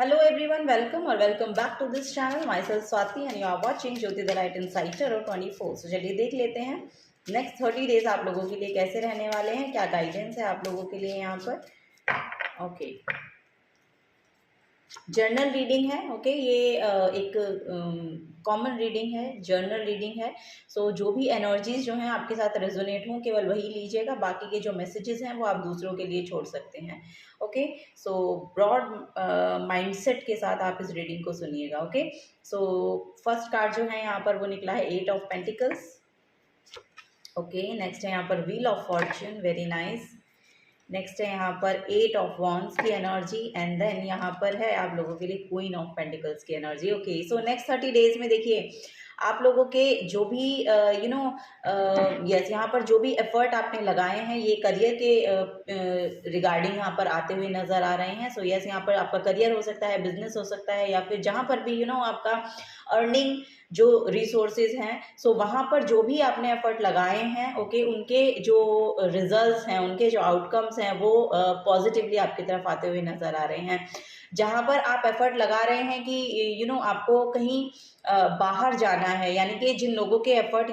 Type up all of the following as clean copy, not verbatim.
Hello everyone, welcome or welcome back to this channel. Myself Swati and you are watching Jyoti the Light Insight Tarot 24. So चलिए देख लेते हैं next 30 days आप लोगों के लिए कैसे रहने वाले हैं, क्या गाइडेंस है आप लोगों के लिए यहाँ पर। ओके, जर्नल रीडिंग है। ओके, ये एक कॉमन रीडिंग है, जर्नल रीडिंग है। सो जो भी एनर्जीज जो हैं आपके साथ रेजोनेट हों केवल वही लीजिएगा, बाकी के जो मैसेजेस हैं वो आप दूसरों के लिए छोड़ सकते हैं। ओके, सो ब्रॉड माइंडसेट के साथ आप इस रीडिंग को सुनिएगा। ओके, सो फर्स्ट कार्ड जो है यहाँ पर वो निकला है 8 ऑफ पेंटिकल्स। ओके, नेक्स्ट है यहाँ पर wheel of Fortune, very nice. Next है यहाँ पर 8 ऑफ वॉन्ड्स की एनर्जी एंड देन यहाँ पर है आप लोगों के लिए क्वीन ऑफ पेंटिकल्स की energy. Okay, so next 30 days में देखिए आप लोगों के जो भी यस यहाँ पर जो भी एफर्ट आपने लगाए हैं ये करियर के रिगार्डिंग यहाँ पर आते हुए नज़र आ रहे हैं। सो यस यहाँ पर आपका करियर हो सकता है, बिजनेस हो सकता है, या फिर जहाँ पर भी आपका अर्निंग जो रिसोर्सेज हैं, सो वहाँ पर जो भी आपने एफर्ट लगाए हैं ओके उनके जो रिजल्ट्स हैं, उनके जो आउटकम्स हैं वो पॉजिटिवली आपकी तरफ आते हुए नज़र आ रहे हैं। जहाँ पर आप एफर्ट लगा रहे हैं कि आपको कहीं बाहर जाना है, यानी कि जिन लोगों के एफर्ट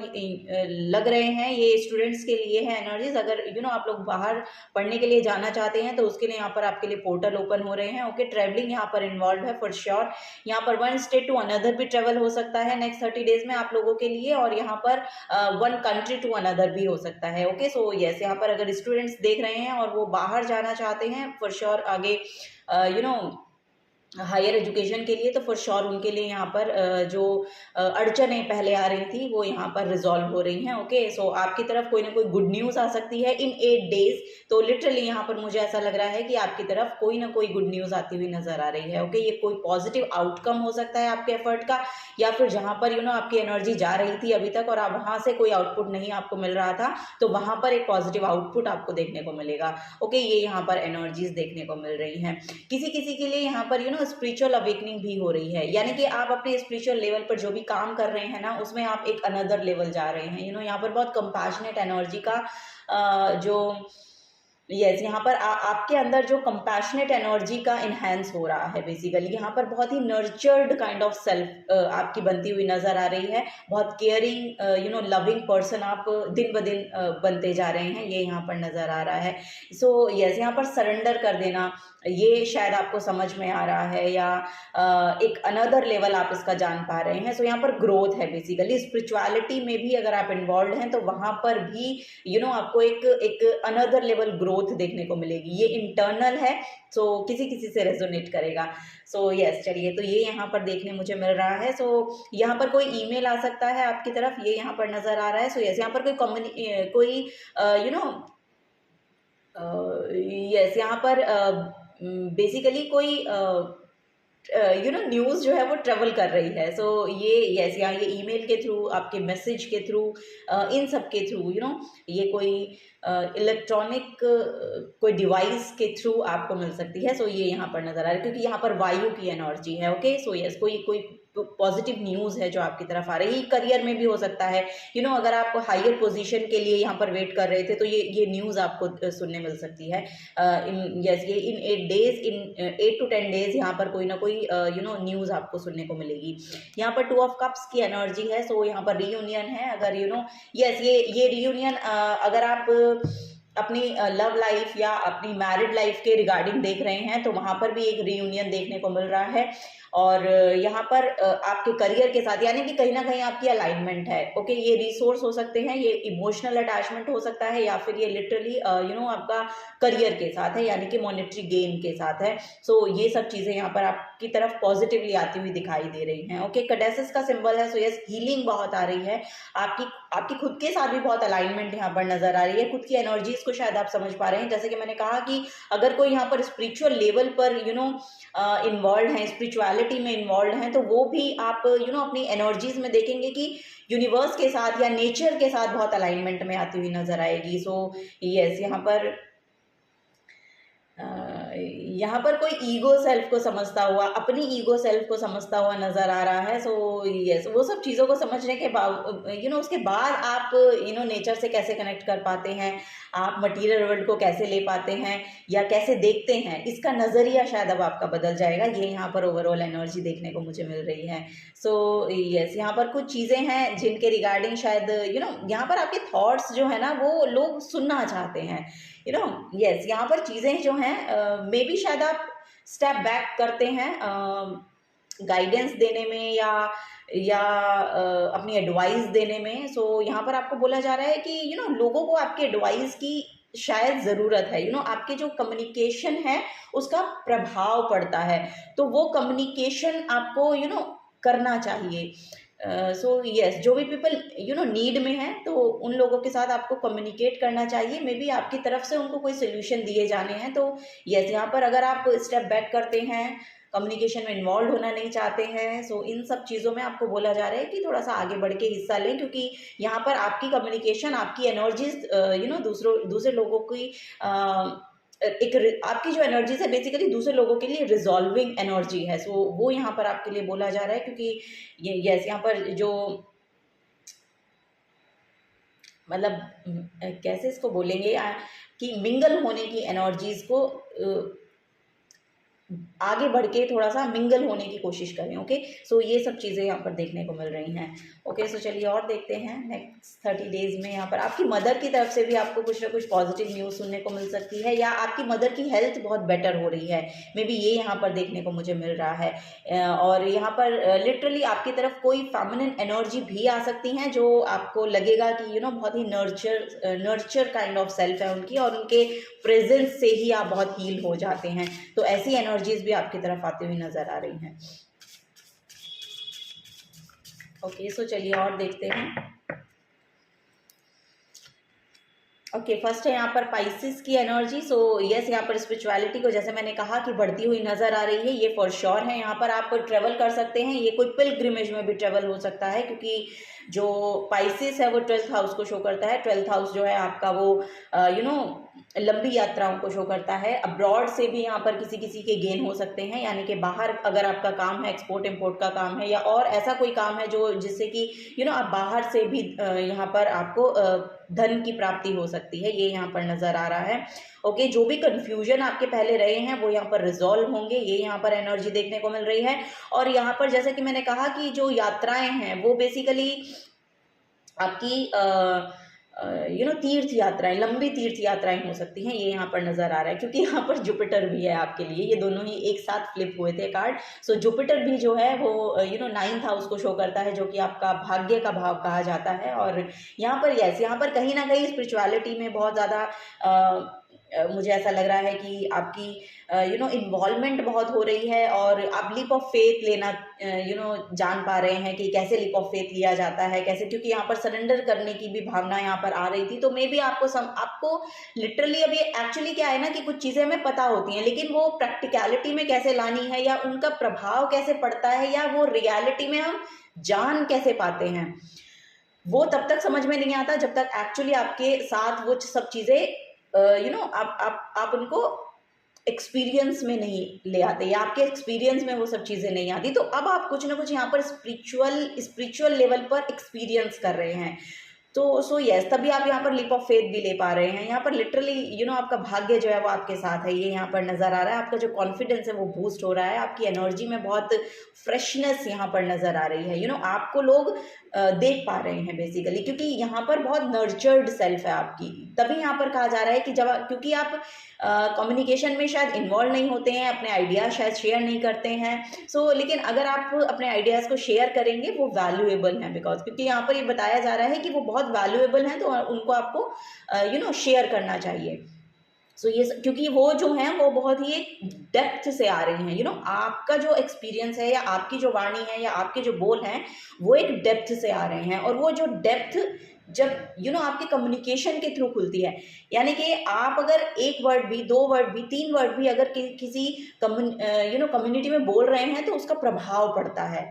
लग रहे हैं ये स्टूडेंट्स के लिए है एनर्जीज। अगर आप लोग बाहर पढ़ने के लिए जाना चाहते हैं तो उसके लिए यहाँ पर आपके लिए पोर्टल ओपन हो रहे हैं। ओके, ट्रैवलिंग यहाँ पर इन्वॉल्व है फॉर श्योर। यहाँ पर वन स्टेट टू अनदर भी ट्रेवल हो सकता है नेक्स्ट 30 डेज में आप लोगों के लिए, और यहाँ पर वन कंट्री टू अनदर भी हो सकता है। ओके, सो यस यहाँ पर अगर स्टूडेंट्स देख रहे हैं और वो बाहर जाना चाहते हैं फॉर श्योर आगे हायर एजुकेशन के लिए, तो फॉर श्योर उनके लिए यहाँ पर जो अड़चनें पहले आ रही थी वो यहाँ पर रिजॉल्व हो रही हैं। ओके, सो आपकी तरफ कोई ना कोई गुड न्यूज़ आ सकती है इन 8 डेज। तो लिटरली यहाँ पर मुझे ऐसा लग रहा है कि आपकी तरफ कोई ना कोई गुड न्यूज़ आती हुई नजर आ रही है। ओके, ये कोई पॉजिटिव आउटकम हो सकता है आपके एफर्ट का, या फिर जहाँ पर आपकी एनर्जी जा रही थी अभी तक और आप वहाँ से कोई आउटपुट नहीं आपको मिल रहा था, तो वहाँ पर एक पॉजिटिव आउटपुट आपको देखने को मिलेगा। ओके, ये यहाँ पर एनर्जीज देखने को मिल रही हैं। किसी किसी के लिए यहाँ पर स्पिरिचुअल अवेकनिंग भी हो रही है, यानी कि आप अपने स्पिरिचुअल लेवल पर जो भी काम कर रहे हैं ना उसमें आप एक अनदर लेवल जा रहे हैं। यहाँ पर बहुत कंपैशनेट एनर्जी का जो यस यहाँ पर आपके अंदर जो कंपैशनेट एनर्जी का इन्हेंस हो रहा है। बेसिकली यहाँ पर बहुत ही नर्चर्ड काइंड ऑफ सेल्फ आपकी बनती हुई नज़र आ रही है। बहुत केयरिंग लविंग पर्सन आप दिन ब दिन बनते जा रहे हैं, ये यहाँ पर नज़र आ रहा है। सो यस यहाँ पर सरेंडर कर देना ये शायद आपको समझ में आ रहा है, या एक अनदर लेवल आप इसका जान पा रहे हैं। सो यहाँ पर ग्रोथ है। बेसिकली स्पिरिचुअलिटी में भी अगर आप इन्वॉल्व हैं तो वहाँ पर भी आपको एक अनदर लेवल ग्रोथ देखने को मिलेगी। ये इंटरनल है, सो किसी किसी से रेजोनेट करेगा। सो यस चलिए, तो ये यहाँ पर देखने मुझे मिल रहा है। सो यहाँ पर कोई ईमेल आ सकता है आपकी तरफ, ये यहाँ पर नज़र आ रहा है। सो यस यहाँ पर कोई यस यहाँ पर बेसिकली कोई न्यूज़ जो है वो ट्रेवल कर रही है। सो ये यस यहाँ ये ईमेल के थ्रू, आपके मैसेज के थ्रू, इन सब के थ्रू ये कोई इलेक्ट्रॉनिक कोई डिवाइस के थ्रू आपको मिल सकती है। सो ये यहाँ पर नज़र आ रहा है क्योंकि यहाँ पर वायु की एनर्जी है। ओके, सो यस कोई पॉजिटिव न्यूज़ है जो आपकी तरफ आ रही है। करियर में भी हो सकता है, अगर आप हायर पोजीशन के लिए यहाँ पर वेट कर रहे थे तो ये न्यूज़ आपको सुनने मिल सकती है। ये इन 8 डेज, इन 8 to 10 डेज यहाँ पर कोई ना कोई न्यूज़ आपको सुनने को मिलेगी। यहाँ पर 2 ऑफ कप्स की एनर्जी है। सो यहाँ पर रीयूनियन है। अगर यस ये रीयूनियन अगर आप अपनी लव लाइफ या अपनी मैरिड लाइफ के रिगार्डिंग देख रहे हैं तो वहाँ पर भी एक रीयूनियन देखने को मिल रहा है। और यहाँ पर आपके करियर के साथ, यानी कि कहीं ना कहीं आपकी अलाइनमेंट है। ओके, ये रिसोर्स हो सकते हैं, ये इमोशनल अटैचमेंट हो सकता है, या फिर ये लिटरली आपका करियर के साथ है, यानी कि मॉनेटरी गेन के साथ है। सो ये सब चीज़ें यहाँ पर आपकी तरफ पॉजिटिवली आती हुई दिखाई दे रही हैं। ओके, कैडेसिस का सिंबल है। सो यस हीलिंग बहुत आ रही है। आपकी खुद के साथ भी बहुत अलाइनमेंट यहाँ पर नजर आ रही है। खुद की एनर्जीज को शायद आप समझ पा रहे हैं। जैसे कि मैंने कहा कि अगर कोई यहाँ पर स्पिरिचुअल लेवल पर इन्वॉल्व हैं, स्पिरिचुअलिटी में इन्वॉल्व हैं, तो वो भी आप अपनी एनर्जीज में देखेंगे कि यूनिवर्स के साथ या नेचर के साथ बहुत अलाइनमेंट में आती हुई नजर आएगी। सो यस यहाँ पर यहाँ पर कोई ईगो सेल्फ को समझता हुआ, अपनी ईगो सेल्फ को समझता हुआ नज़र आ रहा है। सो यस, वो सब चीज़ों को समझने के बाद उसके बाद आप नेचर से कैसे कनेक्ट कर पाते हैं, आप मटीरियल वर्ल्ड को कैसे ले पाते हैं या कैसे देखते हैं, इसका नज़रिया शायद अब आपका बदल जाएगा। ये यहाँ पर ओवरऑल एनर्जी देखने को मुझे मिल रही है। सो यस, यहाँ पर कुछ चीज़ें हैं जिनके रिगार्डिंग शायद यहाँ पर आपके थॉट्स जो है ना वो लोग सुनना चाहते हैं। यस, यहाँ पर चीज़ें जो हैं मे बी शायद आप स्टेप बैक करते हैं गाइडेंस देने में या अपनी एडवाइस देने में। सो यहाँ पर आपको बोला जा रहा है कि लोगों को आपके एडवाइस की शायद ज़रूरत है। आपके जो कम्युनिकेशन है उसका प्रभाव पड़ता है, तो वो कम्युनिकेशन आपको करना चाहिए। सो यस, जो भी पीपल नीड में है तो उन लोगों के साथ आपको कम्युनिकेट करना चाहिए। मे बी आपकी तरफ से उनको कोई सोल्यूशन दिए जाने हैं। तो यस, यहाँ पर अगर आप स्टेप बैक करते हैं, कम्युनिकेशन में इन्वॉल्व होना नहीं चाहते हैं, सो इन सब चीज़ों में आपको बोला जा रहा है कि थोड़ा सा आगे बढ़ के हिस्सा लें, क्योंकि यहाँ पर आपकी कम्युनिकेशन, आपकी एनर्जीज दूसरे लोगों की आपकी जो एनर्जीज है बेसिकली दूसरे लोगों के लिए रिजॉल्विंग एनर्जी है। सो वो यहाँ पर आपके लिए बोला जा रहा है, क्योंकि यस, यहाँ पर जो मतलब कैसे इसको बोलेंगे कि मिंगल होने की एनर्जीज को आगे बढ़ के थोड़ा सा मिंगल होने की कोशिश करें। ओके, सो ये सब चीज़ें यहाँ पर देखने को मिल रही हैं। ओके, सो चलिए और देखते हैं नेक्स्ट 30 डेज में यहाँ पर आपकी मदर की तरफ से भी आपको कुछ ना कुछ पॉजिटिव न्यूज़ सुनने को मिल सकती है, या आपकी मदर की हेल्थ बहुत बेटर हो रही है, मे बी ये यहाँ पर देखने को मुझे मिल रहा है। और यहाँ पर लिटरली आपकी तरफ कोई फेमिनिन एनर्जी भी आ सकती हैं, जो आपको लगेगा कि बहुत ही नर्चर काइंड ऑफ सेल्फ है उनकी, और उनके प्रेजेंस से ही आप बहुत हील हो जाते हैं। तो ऐसी एनर्जीज भी आपकी तरफ आती हुई नजर आ रही हैं। ओके, सो चलिए और देखते हैं। ओके, फर्स्ट है यहाँ पर पाइसिस की एनर्जी। सो यस, यहाँ पर स्पिरिचुअलिटी को जैसे मैंने कहा कि बढ़ती हुई नज़र आ रही है, ये फॉर श्योर है। यहाँ पर आप ट्रेवल कर सकते हैं, ये कोई पिलग्रिमेज में भी ट्रेवल हो सकता है, क्योंकि जो पाइसिस है वो 12th हाउस को शो करता है। 12th हाउस जो है आपका वो लंबी यात्राओं को शो करता है। अब्रॉड से भी यहाँ पर किसी किसी के गेन हो सकते हैं, यानी कि बाहर अगर आपका काम है, एक्सपोर्ट इम्पोर्ट का काम है, या और ऐसा कोई काम है जो जिससे कि आप बाहर से भी यहाँ पर आपको धन की प्राप्ति हो सकती है, ये यहाँ पर नज़र आ रहा है। ओके, जो भी कन्फ्यूजन आपके पहले रहे हैं वो यहाँ पर रिजॉल्व होंगे, ये यहाँ पर एनर्जी देखने को मिल रही है। और यहाँ पर जैसे कि मैंने कहा कि जो यात्राएं हैं वो बेसिकली आपकी तीर्थ यात्राएं, लंबी तीर्थ यात्राएं हो सकती हैं, ये यहाँ पर नज़र आ रहा है, क्योंकि यहाँ पर जुपिटर भी है आपके लिए। ये दोनों ही एक साथ फ्लिप हुए थे कार्ड। सो जुपिटर भी जो है वो 9th हाउस को शो करता है, जो कि आपका भाग्य का भाव कहा जाता है। और यहाँ पर यस, यहाँ पर कहीं ना कहीं स्पिरिचुअलिटी में बहुत ज़्यादा मुझे ऐसा लग रहा है कि आपकी इन्वॉल्वमेंट बहुत हो रही है, और आप लीप ऑफ फेथ लेना जान पा रहे हैं कि कैसे लीप ऑफ फेथ लिया जाता है, कैसे, क्योंकि यहाँ पर सरेंडर करने की भी भावना यहाँ पर आ रही थी। तो मे बी आपको लिटरली अभी एक्चुअली क्या है ना कि कुछ चीज़ें हमें पता होती हैं, लेकिन वो प्रैक्टिकलिटी में कैसे लानी है, या उनका प्रभाव कैसे पड़ता है, या वो रियलिटी में हम जान कैसे पाते हैं, वो तब तक समझ में नहीं आता जब तक एक्चुअली आपके साथ वो सब चीज़ें आप उनको एक्सपीरियंस में नहीं ले आते, या आपके एक्सपीरियंस में वो सब चीज़ें नहीं आती। तो अब आप कुछ ना कुछ यहाँ पर स्पिरिचुअल लेवल पर एक्सपीरियंस कर रहे हैं। तो सो यस, तभी आप यहाँ पर लीप ऑफ फेथ भी ले पा रहे हैं। यहाँ पर लिटरली आपका भाग्य जो है वो आपके साथ है, ये यहाँ पर नज़र आ रहा है। आपका जो कॉन्फिडेंस है वो बूस्ट हो रहा है, आपकी एनर्जी में बहुत फ्रेशनेस यहाँ पर नज़र आ रही है। आपको लोग देख पा रहे हैं बेसिकली, क्योंकि यहाँ पर बहुत नर्चर्ड सेल्फ है आपकी। तभी यहाँ पर कहा जा रहा है कि क्योंकि आप कम्युनिकेशन में शायद इन्वॉल्व नहीं होते हैं, अपने आइडियाज़ शायद शेयर नहीं करते हैं। सो लेकिन अगर आप अपने आइडियाज़ को शेयर करेंगे वो वैल्यूएबल हैं, बिकॉज क्योंकि यहाँ पर ये बताया जा रहा है कि वो बहुत वैल्यूएबल हैं, तो उनको आपको शेयर करना चाहिए। सो ये क्योंकि वो जो हैं वो बहुत ही एक डेप्थ से आ रही हैं। आपका जो एक्सपीरियंस है, या आपकी जो वाणी है, या आपके जो बोल हैं, वो एक डेप्थ से आ रहे हैं, और वो जो डेप्थ जब आपके कम्युनिकेशन के थ्रू खुलती है। यानी कि आप अगर एक वर्ड भी, दो वर्ड भी, तीन वर्ड भी अगर किसी कम्युनिटी में बोल रहे हैं तो उसका प्रभाव पड़ता है।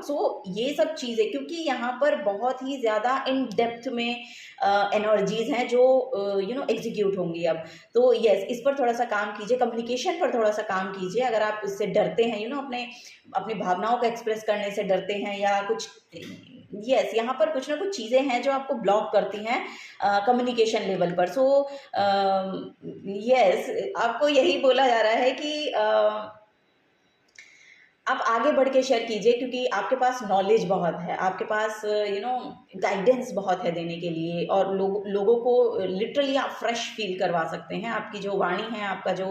सो ये सब चीज़ें, क्योंकि यहाँ पर बहुत ही ज़्यादा इन डेप्थ में एनर्जीज हैं जो एग्जीक्यूट होंगी अब। तो यस, इस पर थोड़ा सा काम कीजिए, कम्युनिकेशन पर थोड़ा सा काम कीजिए। अगर आप उससे डरते हैं, अपने अपनी भावनाओं को एक्सप्रेस करने से डरते हैं या कुछ, यस, यहाँ पर कुछ ना कुछ चीज़ें हैं जो आपको ब्लॉक करती हैं कम्युनिकेशन लेवल पर। सो यस, आपको यही बोला जा रहा है कि आप आगे बढ़ के शेयर कीजिए, क्योंकि आपके पास नॉलेज बहुत है, आपके पास गाइडेंस बहुत है देने के लिए, और लोगों को लिटरली आप फ्रेश फील करवा सकते हैं। आपकी जो वाणी है, आपका जो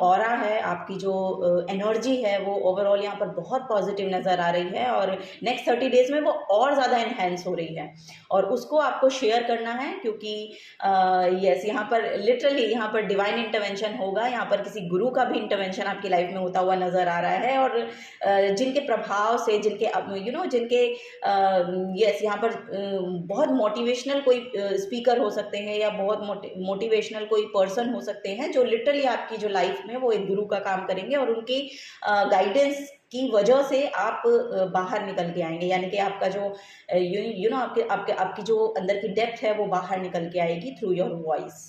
ऑरा है, आपकी जो एनर्जी है, वो ओवरऑल यहाँ पर बहुत पॉजिटिव नज़र आ रही है, और नेक्स्ट 30 डेज में वो और ज़्यादा इन्हेंस हो रही है, और उसको आपको शेयर करना है। क्योंकि यस, यहाँ पर लिटरली यहाँ पर डिवाइन इंटरवेंशन होगा, यहाँ पर किसी गुरु का भी इंटरवेंशन आपकी लाइफ में होता हुआ नज़र आ रहा है, और जिनके प्रभाव से, जिनके यस, यहाँ पर बहुत मोटिवेशनल कोई स्पीकर हो सकते हैं, या बहुत मोटिवेशनल कोई पर्सन हो सकते हैं, जो लिटरली आपकी जो लाइफ में वो एक गुरु का काम करेंगे, और उनकी गाइडेंस की वजह से आप बाहर निकल के आएंगे। यानी कि आपका जो आपकी जो अंदर की डेप्थ है वो बाहर निकल के आएगी through your voice.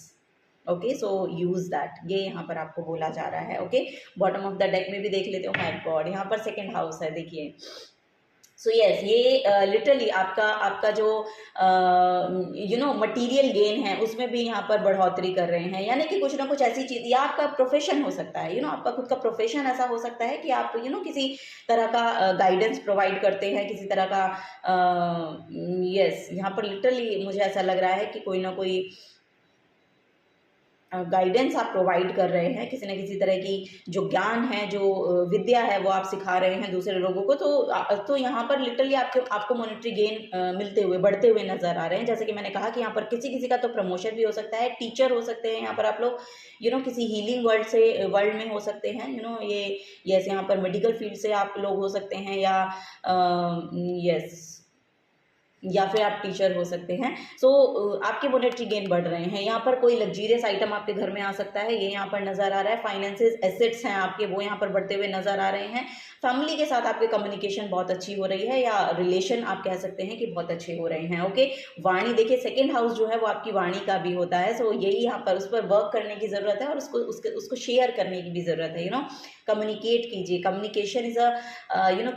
Okay, so use that, ये यहाँ पर आपको बोला जा रहा है। Okay, bottom of the deck में भी देख लेते हो। माय गॉड, यहाँ पर सेकंड हाउस है, देखिए। सो यस, ये लिटरली आपका जो मटीरियल गेन है उसमें भी यहाँ पर बढ़ोतरी कर रहे हैं। यानी कि कुछ ना कुछ ऐसी चीज़, या आपका प्रोफेशन हो सकता है, आपका खुद का प्रोफेशन ऐसा हो सकता है कि आप किसी तरह का गाइडेंस प्रोवाइड करते हैं, किसी तरह का यस, यहाँ पर लिटरली मुझे ऐसा लग रहा है कि कोई ना कोई गाइडेंस आप प्रोवाइड कर रहे हैं, किसी न किसी तरह की जो ज्ञान है, जो विद्या है, वो आप सिखा रहे हैं दूसरे लोगों को। तो यहाँ पर लिटरली आपको मॉनेटरी गेन मिलते हुए, बढ़ते हुए नजर आ रहे हैं। जैसे कि मैंने कहा कि यहाँ पर किसी का तो प्रमोशन भी हो सकता है, टीचर हो सकते हैं यहाँ पर आप लोग, किसी हीलिंग वर्ल्ड में हो सकते हैं, ये यस, यहाँ पर मेडिकल फील्ड से आप लोग हो सकते हैं, या यस, या फिर आप टीचर हो सकते हैं। सो आपके मॉनेटरी गेन बढ़ रहे हैं। यहाँ पर कोई लग्जीरियस आइटम आपके घर में आ सकता है, ये यहाँ पर नज़र आ रहा है। फाइनेंसेस, एसेट्स हैं आपके, वो यहाँ पर बढ़ते हुए नज़र आ रहे हैं। फैमिली के साथ आपके कम्युनिकेशन बहुत अच्छी हो रही है, या रिलेशन आप कह सकते हैं कि बहुत अच्छे हो रहे हैं। ओके, वाणी देखिए, सेकेंड हाउस जो है वो आपकी वाणी का भी होता है। सो यही यहाँ पर उस पर वर्क करने की ज़रूरत है, और उसको शेयर करने की भी ज़रूरत है। कम्युनिकेट कीजिए। कम्युनिकेशन इज़ अ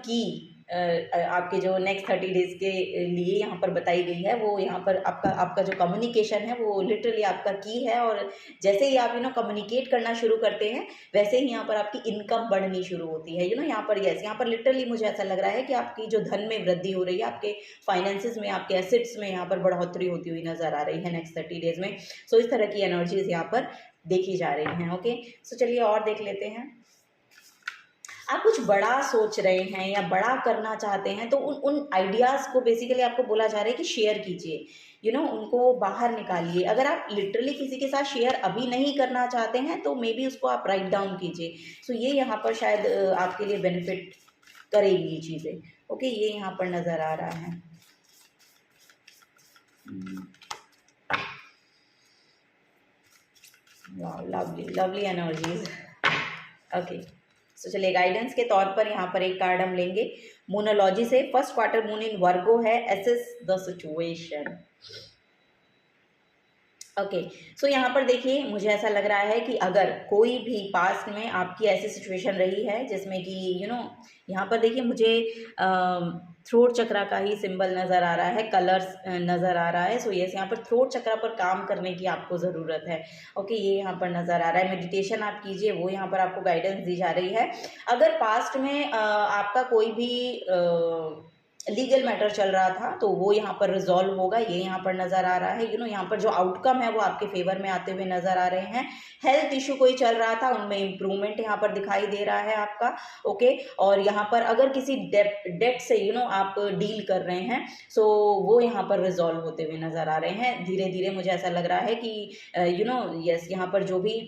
की आपके जो नेक्स्ट 30 डेज के लिए यहाँ पर बताई गई है, वो यहाँ पर आपका जो कम्युनिकेशन है वो लिटरली आपका की है। और जैसे ही आप कम्युनिकेट करना शुरू करते हैं, वैसे ही यहाँ पर आपकी इनकम बढ़नी शुरू होती है। यहाँ पर यस, यहाँ पर लिटरली मुझे ऐसा लग रहा है कि आपकी जो धन में वृद्धि हो रही है, आपके फाइनेंसिस में, आपके एसेट्स में यहाँ पर बढ़ोतरी होती हुई नजर आ रही है नेक्स्ट 30 डेज में। सो इस तरह की एनर्जीज यहाँ पर देखी जा रही हैं। ओके, सो चलिए और देख लेते हैं। आप कुछ बड़ा सोच रहे हैं या बड़ा करना चाहते हैं, तो उन आइडियाज़ को बेसिकली आपको बोला जा रहा है कि शेयर कीजिए, उनको बाहर निकालिए। अगर आप लिटरली किसी के साथ शेयर अभी नहीं करना चाहते हैं, तो मे बी उसको आप राइट डाउन कीजिए। सो ये यहाँ पर शायद आपके लिए बेनिफिट करेगी ये चीज़ें। ओके, ये यहाँ पर नज़र आ रहा है। Lovely lovely energies. ओके, तो चलिए गाइडेंस के तौर पर यहाँ पर एक कार्ड हम लेंगे मूनोलॉजी से। फर्स्ट क्वार्टर मून इन वर्गो है, एसेस द सिचुएशन। ओके, सो यहाँ पर देखिए, मुझे ऐसा लग रहा है कि अगर कोई भी पास्ट में आपकी ऐसी सिचुएशन रही है जिसमें कि यहाँ पर देखिए मुझे थ्रोट चक्रा का ही सिंबल नज़र आ रहा है, कलर्स नज़र आ रहा है। सो यस, यहाँ पर थ्रोट चक्रा पर काम करने की आपको ज़रूरत है। ओके, ये यहाँ पर नज़र आ रहा है। मेडिटेशन आप कीजिए, वो यहाँ पर आपको गाइडेंस दी जा रही है। अगर पास्ट में आपका कोई भी लीगल मैटर चल रहा था, तो वो यहाँ पर रिजॉल्व होगा, ये यहाँ पर नज़र आ रहा है। यहाँ पर जो आउटकम है वो आपके फेवर में आते हुए नज़र आ रहे हैं। हेल्थ इशू कोई चल रहा था, उनमें इम्प्रूवमेंट यहाँ पर दिखाई दे रहा है आपका। ओके, और यहाँ पर अगर किसी डेट से आप डील कर रहे हैं, सो वो यहाँ पर रिजॉल्व होते हुए नज़र आ रहे हैं धीरे धीरे। मुझे ऐसा लग रहा है कि यस, यहाँ पर जो भी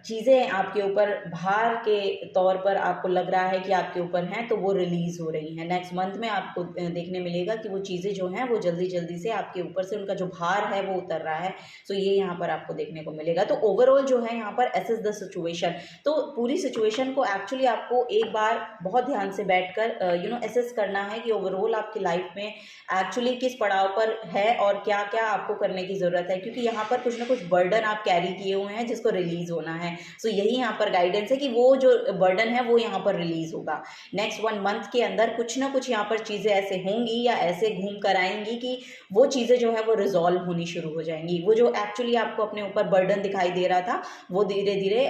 चीज़ें आपके ऊपर भार के तौर पर आपको लग रहा है कि आपके ऊपर हैं, तो वो रिलीज़ हो रही हैं। नेक्स्ट मंथ में आपको देखने मिलेगा कि वो चीज़ें जो हैं वो जल्दी-जल्दी से आपके ऊपर से उनका जो भार है वो उतर रहा है। सो ये यहाँ पर आपको देखने को मिलेगा। तो ओवरऑल जो है यहाँ पर असेस द सिचुएशन, तो पूरी सिचुएशन को एक्चुअली आपको एक बार बहुत ध्यान से बैठकर असेस करना है कि ओवरऑल आपकी लाइफ में एक्चुअली किस पड़ाव पर है और क्या-क्या आपको करने की ज़रूरत है, क्योंकि यहाँ पर कुछ ना कुछ बर्डन आप कैरी किए हुए हैं जिसको रिलीज़ होना है। सो यही यहाँ पर गाइडेंस है कि वो जो बर्डन है वो यहाँ पर रिलीज़ होगा। नेक्स्ट 1 मंथ के अंदर कुछ ना कुछ यहाँ पर चीज़ें ऐसे होंगी या ऐसे घूम कर आएँगी कि वो चीज़ें जो है वो रिज़ॉल्व होनी शुरू हो जाएँगी। वो जो एक्चुअली आपको अपने ऊपर बर्डन दिखाई दे रहा था, वो धीरे-धीरे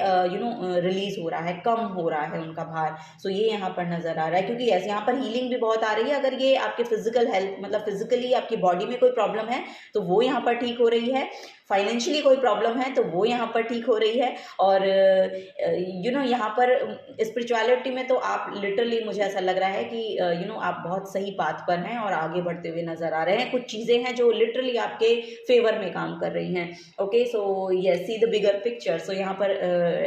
रिलीज़ हो रहा है, कम हो रहा है उनका भार। सो ये यहाँ पर नज़र आ रहा है, क्योंकि ऐसे यहाँ पर हीलिंग भी बहुत आ रही है। अगर ये आपके फिजिकल हेल्थ मतलब फिजिकली आपकी बॉडी में कोई प्रॉब्लम है तो वो यहाँ पर ठीक हो रही है, फाइनेंशियली कोई प्रॉब्लम है तो वो यहाँ पर ठीक हो रही है, और यहाँ पर स्पिरिचुअलिटी में तो आप लिटरली, मुझे ऐसा लग रहा है कि आप बहुत सही पाथ पर हैं और आगे बढ़ते हुए नज़र आ रहे हैं। कुछ चीज़ें हैं जो लिटरली आपके फेवर में काम कर रही हैं। Okay, so yes, see the bigger picture. So यहाँ पर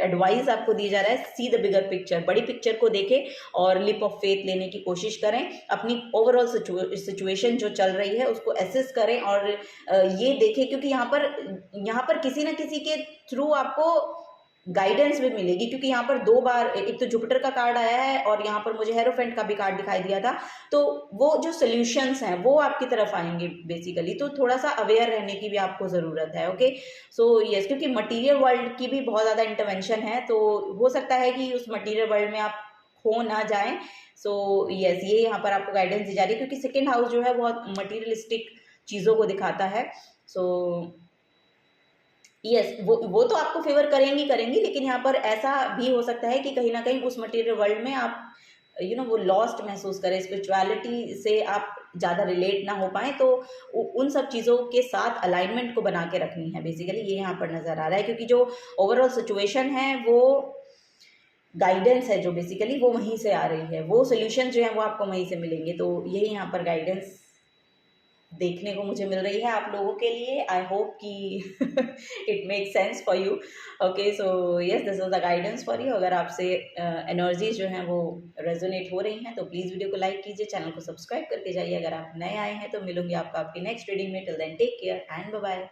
एडवाइस आपको दिया जा रहा है, सी द बिगर पिक्चर, बड़ी पिक्चर को देखें और लिप ऑफ फेथ लेने की कोशिश करें। अपनी ओवरऑल सिचुएशन जो चल रही है उसको एसेस करें और ये देखें, क्योंकि यहाँ पर किसी न किसी के थ्रू आपको गाइडेंस भी मिलेगी, क्योंकि यहाँ पर 2 बार एक तो जुपिटर का कार्ड आया है और यहाँ पर मुझे हेरोफेंट का भी कार्ड दिखाई दिया था। तो वो जो सॉल्यूशंस हैं वो आपकी तरफ आएंगे बेसिकली, तो थोड़ा सा अवेयर रहने की भी आपको ज़रूरत है। ओके, सो यस, क्योंकि मटीरियल वर्ल्ड की भी बहुत ज़्यादा इंटरवेंशन है, तो हो सकता है कि उस मटीरियल वर्ल्ड में आप खो ना जाएं। सो यस, ये यहाँ पर आपको गाइडेंस दी जा रही है, क्योंकि सेकेंड हाउस जो है बहुत मटीरियलिस्टिक चीज़ों को दिखाता है। सो यस, वो तो आपको फेवर करेंगी, लेकिन यहाँ पर ऐसा भी हो सकता है कि कहीं ना कहीं उस मटेरियल वर्ल्ड में आप वो लॉस्ट महसूस करें, स्पिरिचुअलिटी से आप ज़्यादा रिलेट ना हो पाए, तो उन सब चीज़ों के साथ अलाइनमेंट को बना के रखनी है बेसिकली, ये यहाँ पर नज़र आ रहा है। क्योंकि जो ओवरऑल सिचुएशन है वो गाइडेंस है जो बेसिकली वो वहीं से आ रही है, वो सोल्यूशन जो है वो आपको वहीं से मिलेंगे। तो यही यहाँ पर गाइडेंस देखने को मुझे मिल रही है आप लोगों के लिए। आई होप कि it make sense for you. Okay, so yes, this is the guidance for you. अगर आपसे एनर्जीज जो हैं वो रेजोनेट हो रही हैं तो प्लीज़ वीडियो को लाइक कीजिए, चैनल को सब्सक्राइब करके जाइए। अगर आप नए आए हैं तो मिलूंगी आपको आपकी नेक्स्ट रीडिंग में। Till then take care and bye bye.